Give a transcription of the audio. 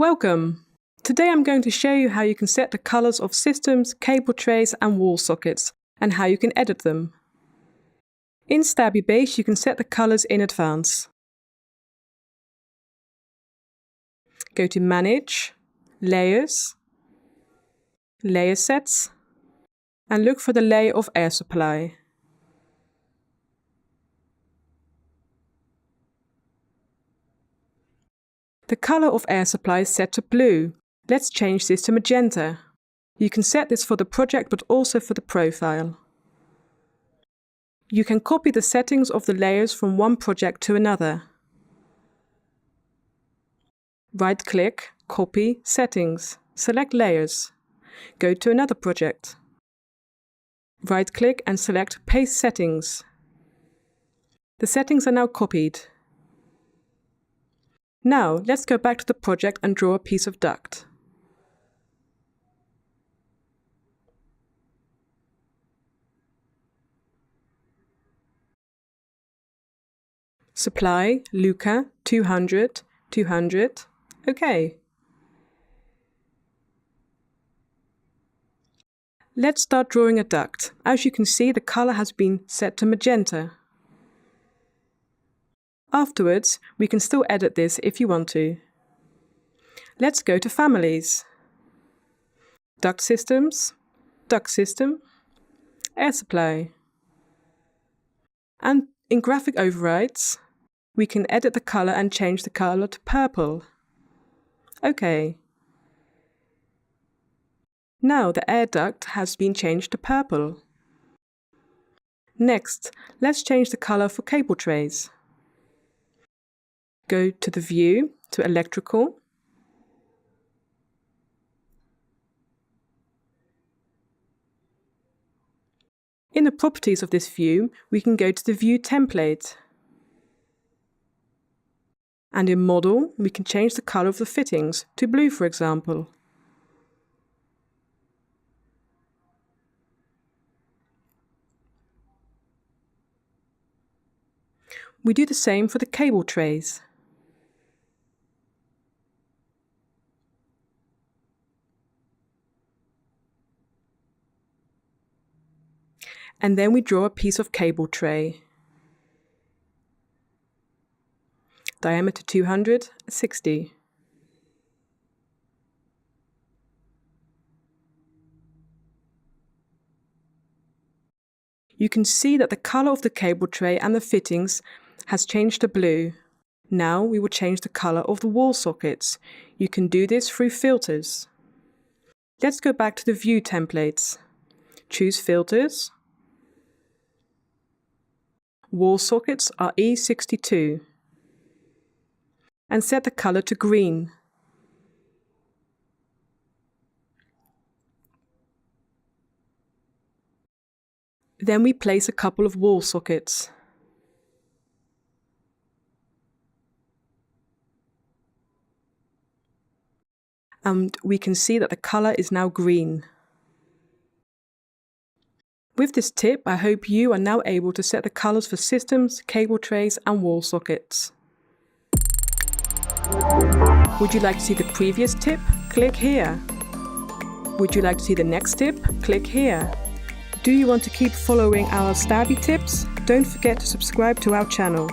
Welcome! Today I'm going to show you how you can set the colors of systems, cable trays and wall sockets, and how you can edit them. In Stabicad you can set the colors in advance. Go to Manage, Layers, Layer Sets, and look for the layer of air supply. The color of air supply is set to blue. Let's change this to magenta. You can set this for the project but also for the profile. You can copy the settings of the layers from one project to another. Right-click, Copy, Settings. Select Layers. Go to another project. Right-click and select Paste Settings. The settings are now copied. Now, let's go back to the project and draw a piece of duct. Supply, Luca, 200, 200, OK. Let's start drawing a duct. As you can see, the color has been set to magenta. Afterwards, we can still edit this if you want to. Let's go to Families. Duct Systems, Duct System, Air Supply. And in Graphic Overrides, we can edit the color and change the color to purple. OK. Now the air duct has been changed to purple. Next, let's change the color for cable trays. Go to the View, to Electrical. In the properties of this view, we can go to the View template. And in Model, we can change the color of the fittings to blue, for example. We do the same for the cable trays. And then we draw a piece of cable tray. Diameter 260. You can see that the color of the cable tray and the fittings has changed to blue. Now we will change the color of the wall sockets. You can do this through filters. Let's go back to the View templates. Choose Filters. Wall sockets are E62. And set the color to green. Then we place a couple of wall sockets. And we can see that the color is now green. With this tip, I hope you are now able to set the colors for systems, cable trays and wall sockets. Would you like to see the previous tip? Click here. Would you like to see the next tip? Click here. Do you want to keep following our Stabby tips? Don't forget to subscribe to our channel.